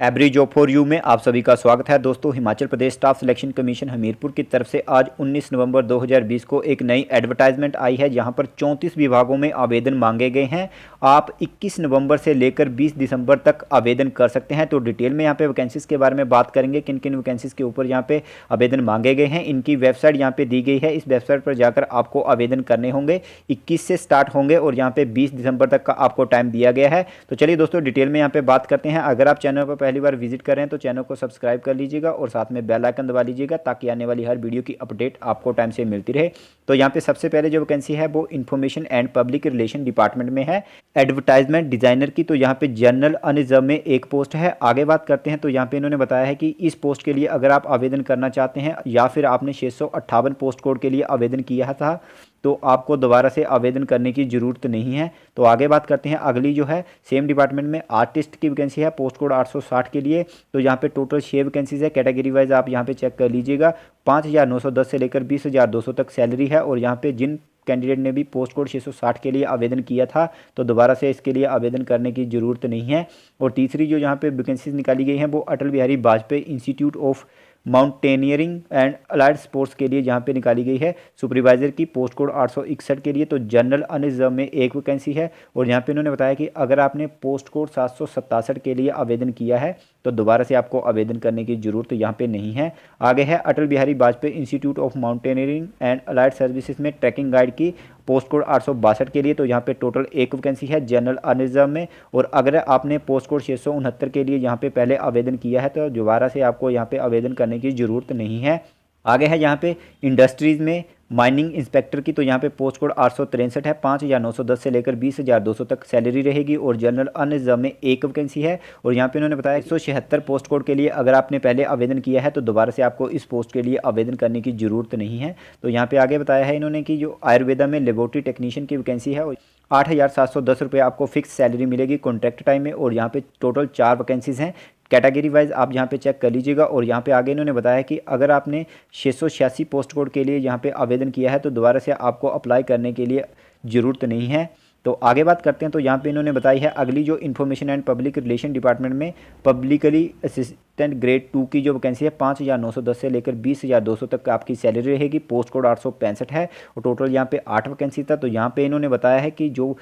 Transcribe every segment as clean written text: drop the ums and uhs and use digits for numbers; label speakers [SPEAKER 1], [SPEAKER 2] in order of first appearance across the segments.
[SPEAKER 1] Every job for you में आप सभी का स्वागत है दोस्तों। Himachal Pradesh staff selection commission Hamirpur की तरफ से आज 19 नवंबर 2020 को एक नई एडवर्टाइजमेंट आई है जहां पर 34 विभागों में आवेदन मांगे गए हैं। आप 21 नवंबर से लेकर 20 दिसंबर तक आवेदन कर सकते हैं। तो डिटेल में यहां पे वैकेंसीज के बारे में बात करेंगे, किन किन वैकेंसीज के ऊपर यहां पे आवेदन मांगे गए हैं। इनकी वेबसाइट यहाँ पे दी गई है, इस वेबसाइट पर जाकर आपको आवेदन करने होंगे। 21 से स्टार्ट होंगे और यहाँ पे 20 दिसंबर तक का आपको टाइम दिया गया है। तो चलिए दोस्तों डिटेल में यहाँ पे बात करते हैं। अगर आप चैनल पर पहली बार विजिट कर रहे हैं तो चैनल को सब्सक्राइब कर लीजिएगा और साथ में बेल आइकन दबा लीजिएगा ताकि आने वाली हर वीडियो की अपडेट आपको टाइम से मिलती रहे। तो यहाँ पे सबसे पहले जो वैकेंसी है वो information and public relation department में है, एडवर्टाइजमेंट डिजाइनर की। तो यहाँ पे जनरल अनरिजर्व में एक पोस्ट है। आगे बात करते हैं तो यहाँ पे इन्होंने बताया है कि इस पोस्ट के लिए अगर आप आवेदन करना चाहते हैं या फिर आपने 658 पोस्ट कोड के लिए आवेदन किया था तो आपको दोबारा से आवेदन करने की ज़रूरत नहीं है। तो आगे बात करते हैं, अगली जो है सेम डिपार्टमेंट में आर्टिस्ट की वैकेंसी है, पोस्ट कोड 860 के लिए। तो यहाँ पे टोटल 6 वैकेंसीज है। कैटेगरी वाइज आप यहाँ पे चेक कर लीजिएगा। 5,910 से लेकर 20,200 तक सैलरी है। और यहाँ पे जिन कैंडिडेट ने भी पोस्ट कोड 660 के लिए आवेदन किया था तो दोबारा से इसके लिए आवेदन करने की ज़रूरत नहीं है। और तीसरी जो यहाँ पे वैकेंसीज निकाली गई हैं वो Atal Bihari Vajpayee Institute of Mountaineering and Allied Sports के लिए जहाँ पे निकाली गई है, सुपरवाइजर की, पोस्ट कोड 861 के लिए। तो जनरल अनरिजर्व में एक वैकेंसी है। और यहाँ पे उन्होंने बताया कि अगर आपने पोस्ट कोड 767 के लिए आवेदन किया है तो दोबारा से आपको आवेदन करने की ज़रूरत यहाँ पे नहीं है। आगे है Atal Bihari Vajpayee Institute of Mountaineering and Allied Services में ट्रैकिंग गाइड की, पोस्ट कोड 862 के लिए। तो यहाँ पे टोटल एक वैकेंसी है जनरल अनरिजर्व में। और अगर आपने पोस्ट कोड 669 के लिए यहाँ पे पहले आवेदन किया है तो दोबारा से आपको यहाँ पे आवेदन करने की ज़रूरत नहीं है। आगे है यहाँ पे इंडस्ट्रीज़ में माइनिंग इंस्पेक्टर की। तो यहाँ पे पोस्ट कोड 863 है। 5,910 से लेकर 20,200 तक सैलरी रहेगी। और जनरल अनरिजर्व में एक वैकेंसी है। और यहाँ पे इन्होंने बताया 176 पोस्ट कोड के लिए अगर आपने पहले आवेदन किया है तो दोबारा से आपको इस पोस्ट के लिए आवेदन करने की ज़रूरत नहीं है। तो यहाँ पे आगे बताया है इन्होंने कि जो आयुर्वेदा में लेबोरेटरी टेक्नीशियन की वैकेंसी है 8,710 रुपये आपको फिक्स सैलरी मिलेगी कॉन्ट्रैक्ट टाइम में। और यहाँ पे टोटल 4 वैकेंसीज़ हैं। कैटेगरी वाइज आप यहाँ पे चेक कर लीजिएगा। और यहाँ पे आगे इन्होंने बताया कि अगर आपने 686 पोस्ट कोड के लिए यहाँ पे आवेदन किया है तो दोबारा से आपको अप्लाई करने के लिए ज़रूरत नहीं है। तो आगे बात करते हैं तो यहाँ पे इन्होंने बताई है अगली जो information and public relation department में पब्लिकली असिस्टेंट ग्रेड 2 की जो वैकेंसी है 5,910 से लेकर 20,200 तक आपकी सैलरी रहेगी। पोस्ट कोड 865 है। और टोटल यहाँ पे 8 वैकेंसी था। तो यहाँ पे इन्होंने बताया है कि जो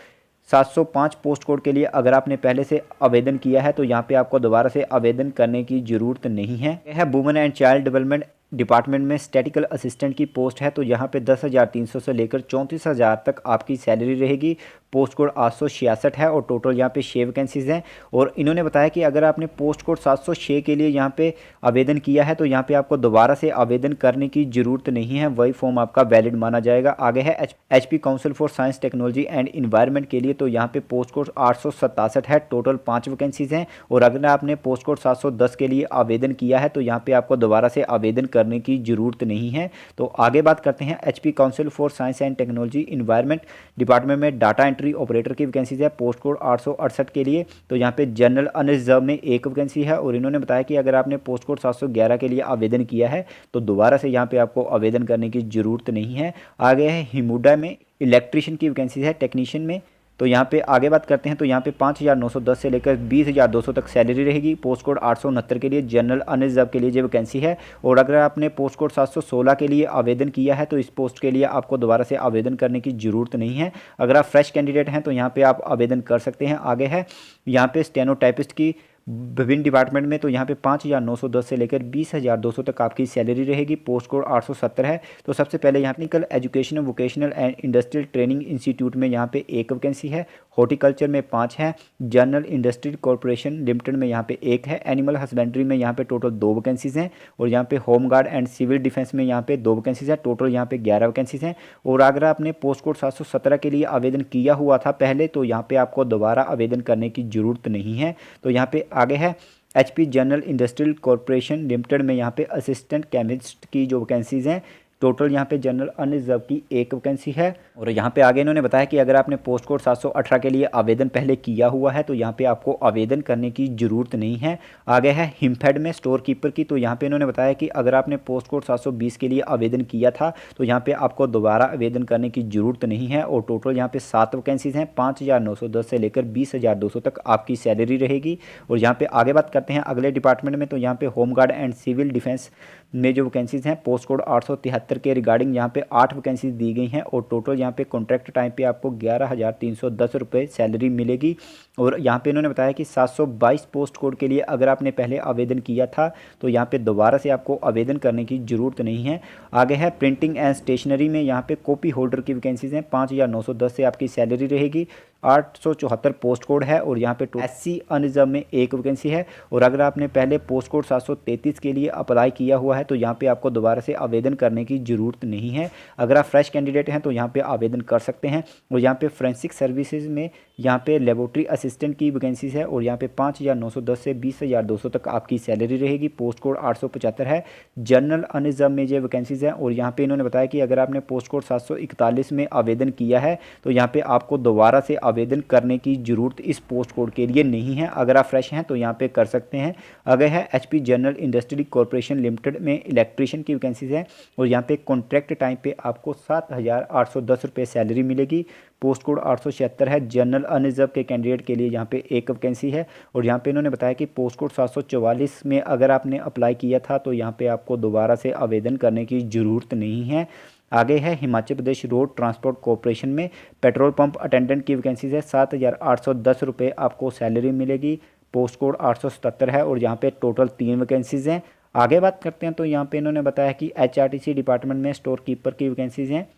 [SPEAKER 1] 705 पोस्ट कोड के लिए अगर आपने पहले से आवेदन किया है तो यहाँ पे आपको दोबारा से आवेदन करने की ज़रूरत नहीं है। यह है women and child development department में स्टैटिकल असिस्टेंट की पोस्ट है। तो यहाँ पे 10,300 से लेकर 34,000 तक आपकी सैलरी रहेगी। पोस्ट कोड 866 है। और टोटल यहाँ पे 6 वैकेंसीज़ हैं। और इन्होंने बताया कि अगर आपने पोस्ट कोड 706 के लिए यहाँ पे आवेदन किया है तो यहाँ पे आपको दोबारा से आवेदन करने की ज़रूरत नहीं है, वही फॉर्म आपका वैलिड माना जाएगा। आगे है HP council for science technology and environment के लिए। तो यहाँ पे पोस्ट कोड 867 है। टोटल 5 वैकेंसीज़ हैं। और अगर आपने पोस्ट कोड 710 के लिए आवेदन किया है तो यहाँ पे आपको दोबारा से आवेदन करने की ज़रूरत नहीं है। तो आगे बात करते हैं HP council for science and technology environment department में डाटा एंट्री ऑपरेटर की वैकेंसीज है, पोस्ट कोड 868 के लिए। तो यहाँ पे जनरल अनरिजर्व में एक वैकेंसी है। और इन्होंने बताया कि अगर आपने पोस्ट कोड 711 के लिए आवेदन किया है तो दोबारा से यहाँ पे आपको आवेदन करने की ज़रूरत नहीं है। आगे है हिमुडा में इलेक्ट्रीशियन की वैकेंसी है, टेक्नीशियन में। तो यहाँ पे आगे बात करते हैं तो यहाँ पे 5,910 से लेकर 20,200 तक सैलरी रहेगी। पोस्ट कोड 869 के लिए जनरल अनरिजर्व के लिए जो वैकेंसी है। और अगर आपने पोस्ट कोड 716 के लिए आवेदन किया है तो इस पोस्ट के लिए आपको दोबारा से आवेदन करने की ज़रूरत नहीं है। अगर आप फ्रेश कैंडिडेट हैं तो यहाँ पे आप आवेदन कर सकते हैं। आगे है यहाँ पे स्टेनोटाइपिस्ट की विभिन्न डिपार्टमेंट में। तो यहाँ पे 5,910 से लेकर 20,200 तक आपकी सैलरी रहेगी। पोस्ट कोड 870 है। तो सबसे पहले यहाँ technical education vocational and industrial training institute में यहाँ पे एक वैकेंसी है। हॉर्टिकल्चर में 5 है। जनरल इंडस्ट्रियल कॉरपोरेशन लिमिटेड में यहाँ पे 1 है। एनिमल हस्बेंड्री में यहाँ पे टोटल 2 वैकेंसीज़ हैं। और यहाँ पे home guard and civil defence में यहाँ पे 2 वैकेंसीज़ हैं। टोटल यहाँ पे 11 वैकेंसीज़ हैं। और अगर आपने पोस्ट कोड 717 के लिए आवेदन किया हुआ था पहले तो यहाँ पे आपको दोबारा आवेदन करने की ज़रूरत नहीं है। तो यहाँ पे आगे है HP general industrial corporation limited में यहाँ पे असिस्टेंट केमिस्ट की जो वैकेंसीज़ हैं टोटल यहाँ पे जनरल अनरिजर्व की एक वैकेंसी है। और यहाँ पे आगे इन्होंने बताया कि अगर आपने पोस्ट कोड 718 के लिए आवेदन पहले किया हुआ है तो यहाँ पे आपको आवेदन करने की ज़रूरत नहीं है। आगे है हिमफेड में स्टोर कीपर की, तो यहाँ पे इन्होंने बताया कि अगर आपने पोस्ट कोड 720 के लिए आवेदन किया था तो यहाँ पे आपको दोबारा आवेदन करने की ज़रूरत नहीं है। और टोटल यहाँ पे 7 वैकेंसीज़ हैं, 5,910 से लेकर 20,200 तक आपकी सैलरी रहेगी। और यहाँ पे आगे बात करते हैं अगले डिपार्टमेंट में, तो यहाँ पे होमगार्ड एंड सिविल डिफेंस में जो वैकेंसीज़ हैं पोस्ट कोड 873 के रिगार्डिंग यहाँ पे 8 वैकेंसीज दी गई हैं। और टोटल यहाँ पे कॉन्ट्रैक्ट टाइम पे आपको 11,310 रुपये सैलरी मिलेगी। और यहाँ पे इन्होंने बताया कि 722 पोस्ट कोड के लिए अगर आपने पहले आवेदन किया था तो यहाँ पे दोबारा से आपको आवेदन करने की ज़रूरत नहीं है। आगे है प्रिंटिंग एंड स्टेशनरी में, यहाँ पे कॉपी होल्डर की वैकेंसीज़ हैं, 5,910 से आपकी सैलरी रहेगी। 874 पोस्ट कोड है और यहाँ पे SC अनरिजर्व में एक वैकेंसी है। और अगर आपने पहले पोस्ट कोड 733 के लिए अप्लाई किया हुआ है तो यहाँ पे आपको दोबारा से आवेदन करने की ज़रूरत नहीं है। अगर आप फ्रेश कैंडिडेट हैं तो यहाँ पे आवेदन कर सकते हैं। और यहाँ पे फोरेंसिक सर्विसेज में यहाँ पे लेबोरेटरी असिस्टेंट की वैकेंसीज है और यहाँ पे 5,910 से 20,200 तक आपकी सैलरी रहेगी। पोस्ट कोड 875 है। जनरल अनरिजर्व में ये वैकेंसीज हैं। और यहाँ पे इन्होंने बताया कि अगर आपने पोस्ट कोड 741 में आवेदन किया है तो यहाँ पे आपको दोबारा से आवेदन करने की ज़रूरत इस पोस्ट कोड के लिए नहीं है। अगर आप फ्रेश हैं तो यहाँ पे कर सकते हैं। अगर है HP general industry corporation limited में इलेक्ट्रीशियन की वैकेंसीज है और यहाँ पे कॉन्ट्रैक्ट टाइम पे आपको 7,810 रुपये सैलरी मिलेगी। पोस्ट कोड 876 है। जनरल अनरिजर्व के कैंडिडेट के लिए यहाँ पे एक वैकेंसी है। और यहाँ पे इन्होंने बताया कि पोस्ट कोड 744 में अगर आपने अप्लाई किया था तो यहाँ पे आपको दोबारा से आवेदन करने की ज़रूरत नहीं है। आगे है Himachal Pradesh road transport corporation में पेट्रोल पंप अटेंडेंट की वैकेंसीज है, 7,810 रुपये आपको सैलरी मिलेगी। पोस्ट कोड 877 है और यहाँ पे टोटल 3 वैकेंसीज़ हैं। आगे बात करते हैं तो यहाँ पे इन्होंने बताया कि HRTC डिपार्टमेंट में स्टोर कीपर की वैकेंसीज़ हैं,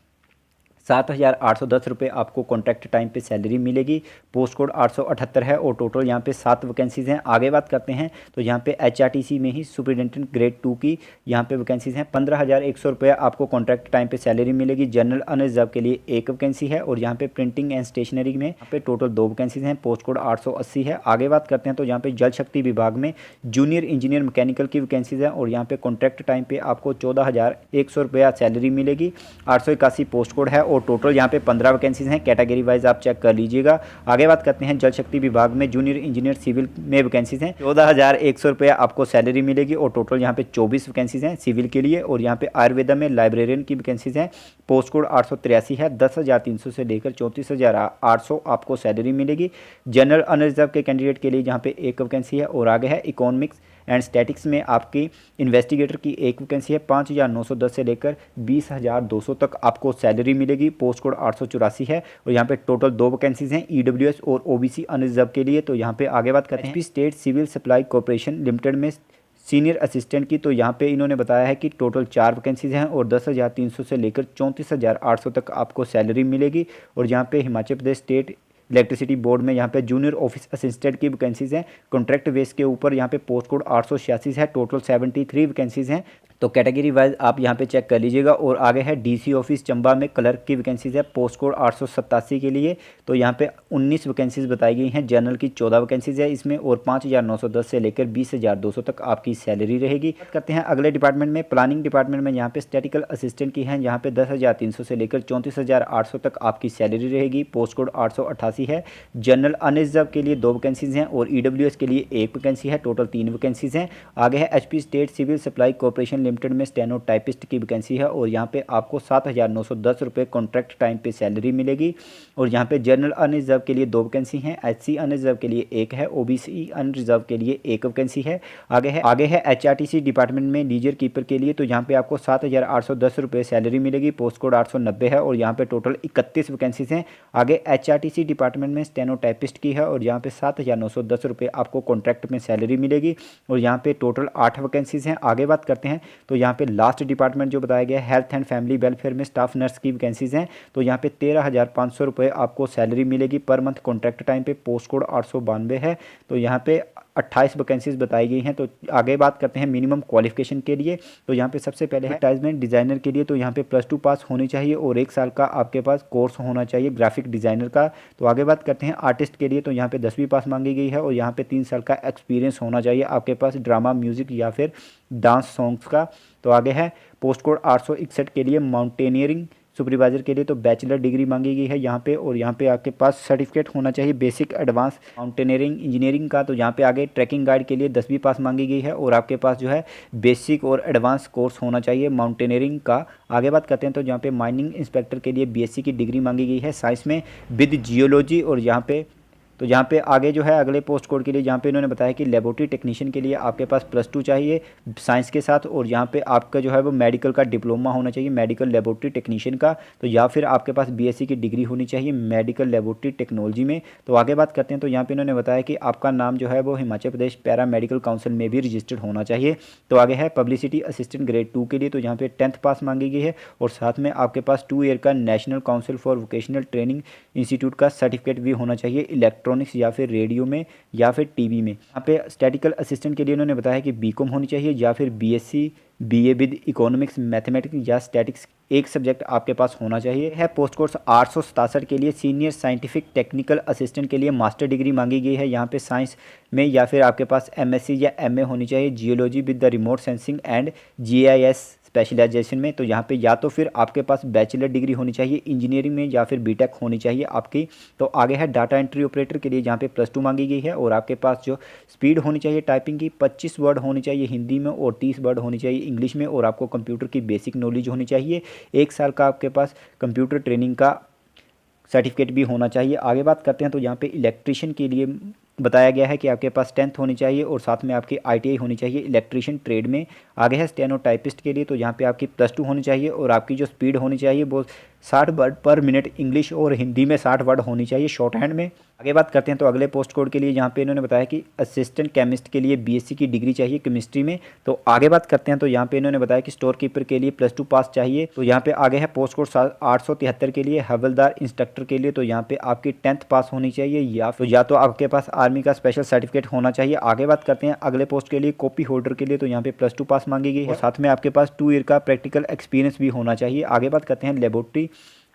[SPEAKER 1] 7,810 रुपये आपको कॉन्ट्रैक्ट टाइम पे सैलरी मिलेगी। पोस्ट कोड 878 है और टोटल यहाँ पे 7 वैकेंसीज़ हैं। आगे बात करते हैं तो यहाँ पे HRTC में ही सुपरिटेंडेंट ग्रेड 2 की यहाँ पे वैकेंसीज़ हैं, 15,100 रुपये आपको कॉन्ट्रैक्ट टाइम पे सैलरी मिलेगी। जनरल अनरिजर्व के लिए एक वैकेंसी है। और यहाँ पे प्रिंटिंग एंड स्टेशनरी में यहाँ पे टोटल 2 वैकेंसीज़ हैं। पोस्ट कोड 880 है। आगे बात करते हैं तो यहाँ पे जल शक्ति विभाग में जूनियर इंजीनियर मैकेनिकल की वैकेंसीज़ हैं और यहाँ पे कॉन्ट्रैक्ट टाइम पे आपको 14,100 रुपया सैलरी मिलेगी। 881 पोस्ट कोड है और टोटल यहाँ पे 15 वैकेंसीज हैं। कैटेगरी वाइज आप चेक कर लीजिएगा। आगे बात करते हैं जल शक्ति विभाग में जूनियर इंजीनियर सिविल में वैकेंसीज हैं, 14,100 रुपया आपको सैलरी मिलेगी। और टोटल यहाँ पे 24 वैकेंसीज हैं सिविल के लिए। और यहाँ पे आयुर्वेदा में लाइब्रेरियन की वैकेंसीज हैं, पोस्ट कोड 883 है, 10,300 से लेकर 34,800 आपको सैलरी मिलेगी। जनरल अनरिजर्व के कैंडिडेट के लिए यहाँ पे एक वैकेंसी है। और आगे है इकोनॉमिक्स एंड स्टैटिक्स में आपकी इन्वेस्टिगेटर की एक वैकेंसी है, 5,910 से लेकर 20,200 तक आपको सैलरी मिलेगी। पोस्ट कोड 884 है। और यहाँ पे टोटल 2 वैकेंसीज हैं EWS और OBC अनरिजर्व के लिए। तो यहाँ पे आगे बात करते हैं state civil supply corporation limited में सीनियर असिस्टेंट की, तो यहाँ पे इन्होंने बताया है कि टोटल 4 वैकेंसीज हैं और 10,300 से लेकर 34,800 तक आपको सैलरी मिलेगी। और यहाँ पे Himachal Pradesh state electricity board में यहाँ पे जूनियर ऑफिस असिस्टेंट की वैकेंसीज हैं, कॉन्ट्रैक्ट बेस के ऊपर। यहाँ पे पोस्ट कोड 886 है, टोटल 73 वैकेंसीज हैं। तो कैटेगरी वाइज आप यहाँ पे चेक कर लीजिएगा। और आगे है DC ऑफिस चंबा में क्लर्क की वैकेंसीज है, पोस्ट कोड 887 के लिए। तो यहाँ पे 19 वैकेंसीज बताई गई हैं। जनरल की 14 वैकेंसीज है इसमें और 5,910 से लेकर 20,200 तक आपकी सैलरी रहेगी। बात करते हैं अगले डिपार्टमेंट में प्लानिंग डिपार्टमेंट में यहाँ पे स्टैटिकल असिस्टेंट की है, यहाँ पे 10,300 से लेकर 34,800 तक आपकी सैलरी रहेगी। पोस्ट कोड 888 है। जनरल अनरिजर्व के लिए 2 वैकेंसीज हैं और EWS के लिए एक वैकेंसी है, टोटल 3 वैकेंसीज हैं। आगे है HP state civil supply corporation limited में स्टेनो टाइपिस्ट की वैकेंसी है और यहाँ पे आपको 7,910 रुपये कॉन्ट्रैक्ट टाइम पे सैलरी मिलेगी। और यहाँ पे जनरल अनरिजर्व के लिए 2 वैकेंसी हैं, SC अनरिजर्व के लिए एक है, OBC अनरिजर्व के लिए एक वैकेंसी है। आगे है HRTC डिपार्टमेंट में लीजर कीपर के लिए, तो यहाँ पे आपको 7,810 रुपये सैलरी मिलेगी। पोस्ट कोड 890 है और यहाँ पे टोटल 31 वैकेंसीज हैं। आगे HRTC डिपार्टमेंट में स्टेनो टाइपिस्ट की है और यहाँ पे 7,910 रुपये आपको कॉन्ट्रैक्ट में सैलरी मिलेगी। और यहाँ पे टोटल 8 वैकेंसीज हैं। आगे बात करते हैं तो यहाँ पे लास्ट डिपार्टमेंट जो बताया गया है हेल्थ एंड फैमिली वेलफेयर में स्टाफ नर्स की वैकेंसीज हैं, तो यहाँ पे 13,500 रुपये आपको सैलरी मिलेगी पर मंथ कॉन्ट्रैक्ट टाइम पे। पोस्ट कोड 892 है। तो यहाँ पे 28 वैकेंसीज बताई गई हैं। तो आगे बात करते हैं मिनिमम क्वालिफिकेशन के लिए। तो यहाँ पे सबसे पहले है एडवर्टाइजमेंट डिज़ाइनर के लिए, तो यहाँ पे +2 पास होनी चाहिए और 1 साल का आपके पास कोर्स होना चाहिए ग्राफिक डिज़ाइनर का। तो आगे बात करते हैं आर्टिस्ट के लिए, तो यहाँ पे 10वीं पास मांगी गई है और यहाँ पे 3 साल का एक्सपीरियंस होना चाहिए आपके पास ड्रामा, म्यूज़िक या फिर डांस सॉन्ग्स का। तो आगे है पोस्ट कोड 861 के लिए माउंटेनियरिंग सुपरवाइजर के लिए, तो बैचलर डिग्री मांगी गई है यहाँ पे और यहाँ पे आपके पास सर्टिफिकेट होना चाहिए बेसिक एडवांस माउंटेनियरिंग इंजीनियरिंग का। तो यहाँ पे आगे ट्रैकिंग गाइड के लिए 10वीं पास मांगी गई है और आपके पास जो है बेसिक और एडवांस कोर्स होना चाहिए माउंटेनियरिंग का। आगे बात करते हैं तो यहाँ पे माइनिंग इंस्पेक्टर के लिए BSc की डिग्री मांगी गई है साइंस में विद जियोलॉजी। और यहाँ पे आगे जो है अगले पोस्ट कोड के लिए यहाँ पे इन्होंने बताया कि लेबोरेटरी टेक्नीशियन के लिए आपके पास +2 चाहिए साइंस के साथ और यहाँ पे आपका जो है वो मेडिकल का डिप्लोमा होना चाहिए मेडिकल लेबोरेटरी टेक्नीशियन का। तो या फिर आपके पास BSc की डिग्री होनी चाहिए मेडिकल लेबोरेटरी टेक्नोलॉजी में। तो आगे बात करते हैं तो यहाँ पे इन्होंने बताया कि आपका नाम जो है वो Himachal Pradesh para medical council में भी रजिस्टर्ड होना चाहिए। तो आगे है पब्लिसिटी असिस्टेंट ग्रेड 2 के लिए, तो यहाँ पे 10th पास मांगी गई है और साथ में आपके पास 2 ईयर का national council for vocational training institute का सर्टिफिकेट भी होना चाहिए इलेक्ट्रॉनिक्स या फिर रेडियो में या फिर टीवी में। यहाँ पे स्टैटिकल असिस्टेंट के लिए उन्होंने बताया कि BCom होनी चाहिए या फिर BSc BA with economics mathematics या स्टैटिक्स एक सब्जेक्ट आपके पास होना चाहिए। है पोस्ट कोर्स 867 के लिए सीनियर साइंटिफिक टेक्निकल असिस्टेंट के लिए मास्टर डिग्री मांगी गई है यहाँ पे साइंस में या फिर आपके पास MSc या MA होनी चाहिए geology with the remote sensing and GIS specialisation में। तो यहाँ पे या तो फिर आपके पास बैचलर डिग्री होनी चाहिए इंजीनियरिंग में या फिर BTech होनी चाहिए आपकी। तो आगे है डाटा एंट्री ऑपरेटर के लिए जहाँ पे +2 मांगी गई है और आपके पास जो स्पीड होनी चाहिए टाइपिंग की 25 वर्ड होनी चाहिए हिंदी में और 30 वर्ड होनी चाहिए इंग्लिश में और आपको कंप्यूटर की बेसिक नॉलेज होनी चाहिए। 1 साल का आपके पास कंप्यूटर ट्रेनिंग का सर्टिफिकेट भी होना चाहिए। आगे बात करते हैं तो यहाँ पे इलेक्ट्रीशियन के लिए बताया गया है कि आपके पास 10th होनी चाहिए और साथ में आपकी ITI होनी चाहिए इलेक्ट्रीशियन ट्रेड में। आगे है स्टेनोटाइपिस्ट के लिए, तो यहाँ पे आपकी +2 होनी चाहिए और आपकी जो स्पीड होनी चाहिए वो 60 वर्ड पर मिनट इंग्लिश और हिंदी में 60 वर्ड होनी चाहिए शॉर्ट हैंड में। आगे बात करते हैं तो अगले पोस्ट कोड के लिए यहाँ पे इन्होंने बताया कि असिस्टेंट केमिस्ट के लिए BSc की डिग्री चाहिए केमिस्ट्री में। तो आगे बात करते हैं तो यहाँ पे इन्होंने बताया कि स्टोर कीपर के लिए +2 पास चाहिए। तो यहाँ पे आगे है पोस्ट कोड 873 के लिए हवलदार इंस्ट्रक्टर के लिए, तो यहाँ पे आपकी 10th पास होनी चाहिए या तो आपके पास आर्मी का स्पेशल सर्टिफिकेट होना चाहिए। आगे बात करते हैं अगले पोस्ट के लिए कॉपी होल्डर के लिए, तो यहाँ पे +2 पास मांगी गई है, साथ में आपके पास 2 ईयर का प्रैक्टिकल एक्सपीरियंस भी होना चाहिए। आगे बात करते हैं लेबोरेटरी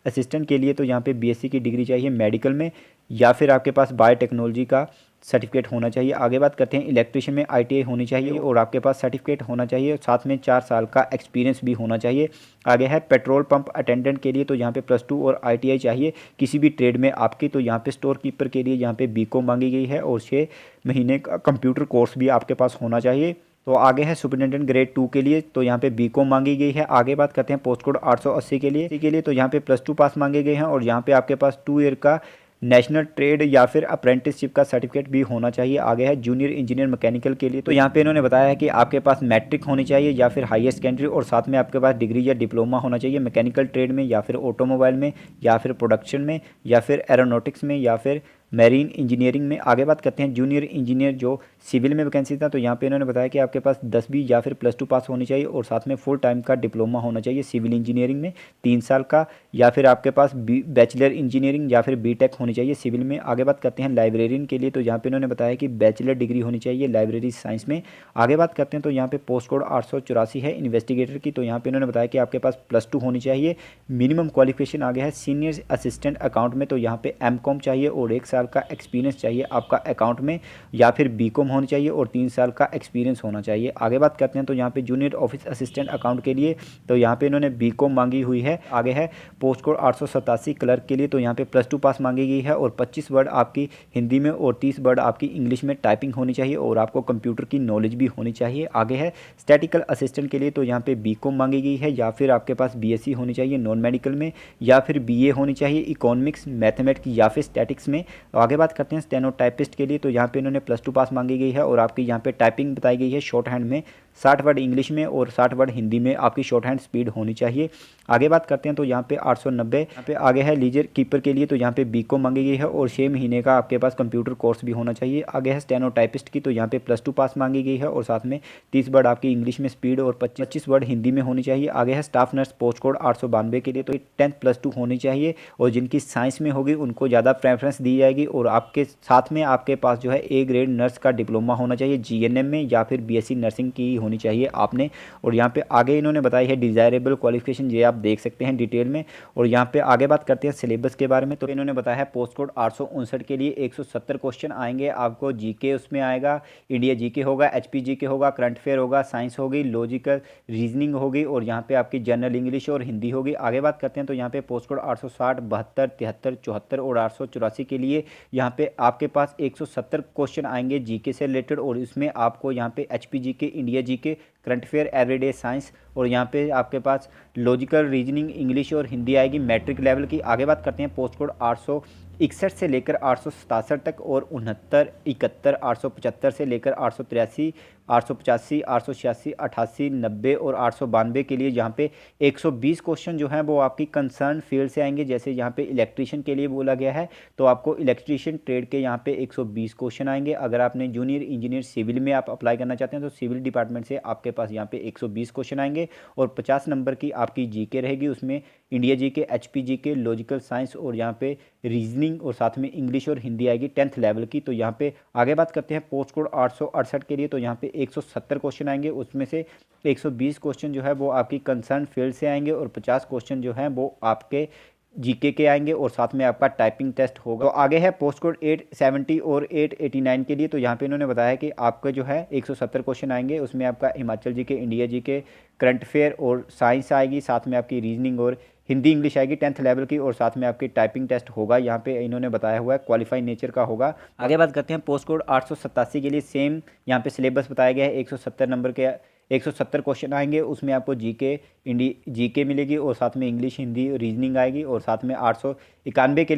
[SPEAKER 1] असिस्टेंट के लिए, तो यहाँ पे BSc की डिग्री चाहिए मेडिकल में या फिर आपके पास बायोटेक्नोलॉजी का सर्टिफिकेट होना चाहिए। आगे बात करते हैं इलेक्ट्रीशियन में ITI होनी चाहिए और आपके पास सर्टिफिकेट होना चाहिए, साथ में 4 साल का एक्सपीरियंस भी होना चाहिए। आगे है पेट्रोल पंप अटेंडेंट के लिए, तो यहाँ पे +2 और ITI चाहिए किसी भी ट्रेड में आपकी। तो यहाँ पे स्टोर कीपर के लिए यहाँ पे BCom मांगी गई है और 6 महीने का कंप्यूटर कोर्स भी आपके पास होना चाहिए। तो आगे है सुपरिटेंडेंट ग्रेड 2 के लिए, तो यहाँ पे BCom मांगी गई है। आगे बात करते हैं पोस्ट कोड 880 के लिए तो यहाँ पे +2 पास मांगे गए हैं और यहाँ पे आपके पास 2 ईयर का नेशनल ट्रेड या फिर अप्रेंटिसशिप का सर्टिफिकेट भी होना चाहिए। आगे है जूनियर इंजीनियर मैकेनिकल के लिए, तो यहाँ पे इन्होंने बताया है कि आपके पास मैट्रिक होनी चाहिए या फिर हायर सेकेंडरी और साथ में आपके पास डिग्री या डिप्लोमा होना चाहिए मैकेनिकल ट्रेड में या फिर ऑटोमोबाइल में या फिर प्रोडक्शन में या फिर एरोनॉटिक्स में या फिर मैरीन इंजीनियरिंग में। आगे बात करते हैं जूनियर इंजीनियर जो सिविल में वैकेंसी था, तो यहाँ पे इन्होंने बताया कि आपके पास 10वीं या फिर +2 पास होनी चाहिए और साथ में फुल टाइम का डिप्लोमा होना चाहिए सिविल इंजीनियरिंग में 3 साल का, या फिर आपके पास बैचलर इंजीनियरिंग या फिर BTech होनी चाहिए सिविल में। आगे बात करते हैं लाइब्रेरियन के लिए, तो यहाँ पे इन्होंने बताया कि बैचलर डिग्री होनी चाहिए लाइब्रेरी साइंस में। आगे बात करते हैं तो यहाँ पे पोस्ट कोड 884 है इन्वेस्टिगेटर की, तो यहाँ पे इन्होंने बताया कि आपके पास +2 होनी चाहिए। मिनिमम क्वालिफिकेशन आगे है सीनियर असिस्टेंट अकाउंट में, तो यहाँ पे MCom चाहिए और 1 साल का एक्सपीरियंस चाहिए आपका अकाउंट में, या फिर BCom होनी चाहिए और 3 साल का एक्सपीरियंस होना चाहिए। आगे बात करते हैं तो यहाँ पे जूनियर ऑफिस असिस्टेंट अकाउंट के लिए, तो यहाँ पे इन्होंने BCom मांगी हुई है। आगे है पोस्ट कोड 887 क्लर्क के लिए, तो यहाँ पे +2 पास मांगी गई है और 25 वर्ड आपकी हिंदी में और 30 वर्ड आपकी इंग्लिश में टाइपिंग होनी चाहिए और आपको कंप्यूटर की नॉलेज भी होनी चाहिए। आगे है स्टैटिकल असिस्टेंट के लिए, तो यहाँ पे BCom मांगी गई है या फिर आपके पास BSc होनी चाहिए नॉन मेडिकल में या फिर BA होनी चाहिए इकोनॉमिक्स मैथमेटिक्स या फिर स्टैटिक्स में। तो आगे बात करते हैं स्टेनोटाइपिस्ट के लिए, तो यहाँ पे इन्होंने +2 पास मांगी गई है और आपकी यहाँ पे टाइपिंग बताई गई है शॉर्ट हैंड में 60 वर्ड इंग्लिश में और 60 वर्ड हिंदी में आपकी शॉर्ट हैंड स्पीड होनी चाहिए। आगे बात करते हैं तो यहाँ पे 890 यहाँ पे आगे है लीजर कीपर के लिए, तो यहाँ पे बीकॉम मांगी गई है और 6 महीने का आपके पास कंप्यूटर कोर्स भी होना चाहिए। आगे है स्टेनोटाइपिस्ट की, तो यहाँ पे +2 पास मांगी गई है और साथ में 30 वर्ड आपकी इंग्लिश में स्पीड और 25 वर्ड हिंदी में होनी चाहिए। आगे है स्टाफ नर्स पोस्ट कोड 892 के लिए, तो 10th +2 होनी चाहिए और जिनकी साइंस में होगी उनको ज़्यादा प्रेफरेंस दी जाएगी। और आपके साथ में आपके पास जो है ए ग्रेड नर्स का डिप्लोमा होना चाहिए जीएनएम में, या फिर बीएससी नर्सिंग की होनी चाहिए आपने। और यहाँ पे आगे इन्होंने बताई है डिज़ायरेबल क्वालिफिकेशन, ये आप देख सकते हैं डिटेल में। और यहाँ पे आगे बात करते हैं सिलेबस के बारे में, तो इन्होंने बताया है पोस्ट कोड 859 के लिए 170 क्वेश्चन आएंगे आपको। जीके उसमें आएगा, इंडिया जीके होगा, एचपी जीके होगा, करंट अफेयर होगा, साइंस होगी, लॉजिकल रीजनिंग होगी और यहाँ पे आपकी जनरल इंग्लिश और हिंदी होगी। आगे बात करते हैं तो यहाँ पे पोस्ट कोड 860, 72, 73, 74 और 884 के लिए यहाँ पे आपके पास 170 क्वेश्चन आएंगे जीके से रिलेटेड। और इसमें आपको यहाँ पे HP GK, India GK, current affair, everyday science और यहाँ पे आपके पास लॉजिकल रीजनिंग इंग्लिश और हिंदी आएगी मैट्रिक लेवल की। आगे बात करते हैं पोस्ट कोड 861 से लेकर 867 तक और 69, 71, 875 से लेकर 883, 885, 886, 88, 90 और 892 के लिए यहाँ पे 120 क्वेश्चन जो हैं वो आपकी कंसर्न फील्ड से आएंगे। जैसे यहाँ पे इलेक्ट्रीशियन के लिए बोला गया है तो आपको इलेक्ट्रीशियन ट्रेड के यहाँ पे 120 क्वेश्चन आएंगे। अगर आपने जूनियर इंजीनियर सिविल में आप अप्लाई करना चाहते हैं तो सिविल डिपार्टमेंट से आपके पास यहाँ पे 120 क्वेश्चन आएंगे और 50 नंबर की आपकी जीके रहेगी। उसमें India GK, HP GK, logical science और यहाँ पे रीजनिंग और साथ में इंग्लिश और हिंदी आएगी 10th लेवल की। तो यहाँ पे आगे बात करते हैं पोस्ट कोड 868 के लिए, तो यहाँ पे 170 क्वेश्चन आएंगे। उसमें से 120 क्वेश्चन जो है वो आपकी कंसर्न फील्ड से आएंगे और 50 क्वेश्चन जो हैं वो आपके जीके के आएंगे और साथ में आपका टाइपिंग टेस्ट होगा। तो आगे है पोस्ट कोड 870 और 889 के लिए, तो यहाँ पे इन्होंने बताया कि आपका जो है 170 क्वेश्चन आएंगे। उसमें आपका Himachal GK, India GK, current affair और साइंस आएगी, साथ में आपकी रीजनिंग और हिंदी इंग्लिश आएगी 10th लेवल की और साथ में आपकी टाइपिंग टेस्ट होगा। यहाँ पे इन्होंने बताया हुआ है क्वालिफाइड नेचर का होगा। आगे बात करते हैं पोस्ट कोड 887 के लिए, सेम यहाँ पे सिलेबस बताया गया है। 170 नंबर के 170 क्वेश्चन आएंगे। उसमें आपको जीके मिलेगी और साथ में इंग्लिश, हिंदी, रीजनिंग आएगी और साथ में 891 के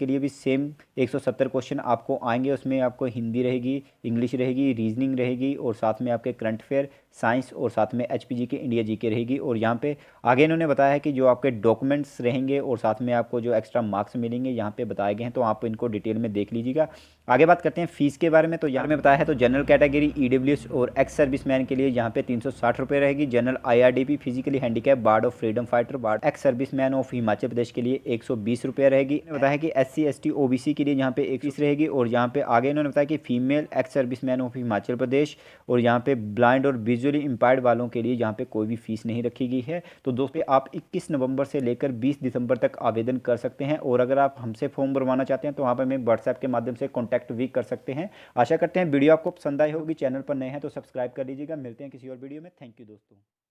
[SPEAKER 1] लिए भी सेम 170 क्वेश्चन आपको आएंगे। उसमें आपको हिंदी रहेगी, इंग्लिश रहेगी, रीजनिंग रहेगी और साथ में आपके करंट अफेयर, साइंस और साथ में एचपी के, इंडिया जीके रहेगी। और यहाँ पे आगे इन्होंने बताया है कि जो आपके डॉक्यूमेंट्स रहेंगे और साथ में आपको जो एक्स्ट्रा मार्क्स मिलेंगे यहाँ पे बताए गए हैं, तो आप इनको डिटेल में देख लीजिएगा। आगे बात करते हैं फीस के बारे में, तो यहाँ में बताया है तो जनरल कैटेगरी, ईडब्ल्यूएस और एक्स सर्विसमैन के लिए यहाँ पे 360 रुपये रहेगी। General IRDP, physically handicap, ward of freedom fighter, ward ex serviceman of Himachal Pradesh के लिए 120 रुपये रहेगी। बताया कि एससी एसटी ओबीसी के लिए यहाँ पे 21 रहेगी। और यहाँ पे आगे इन्होंने बताया कि female ex serviceman of Himachal Pradesh और यहाँ पे ब्लाइंड और विजुअली इम्पायर्ड वालों के लिए यहाँ पे कोई भी फीस नहीं रखी गई है। तो दोस्तों आप 21 नवंबर से लेकर 20 दिसंबर तक आवेदन कर सकते हैं। और अगर आप हमसे फॉर्म भरवाना चाहते हैं तो वहाँ पर हमें व्हाट्सएप के माध्यम से कॉन्टैक्ट भी कर सकते हैं। आशा करते हैं वीडियो आपको पसंद आई होगी। चैनल पर नए हैं तो सब्सक्राइब कर लीजिएगा। मिलते हैं किसी और वीडियो में। थैंक यू दोस्तों।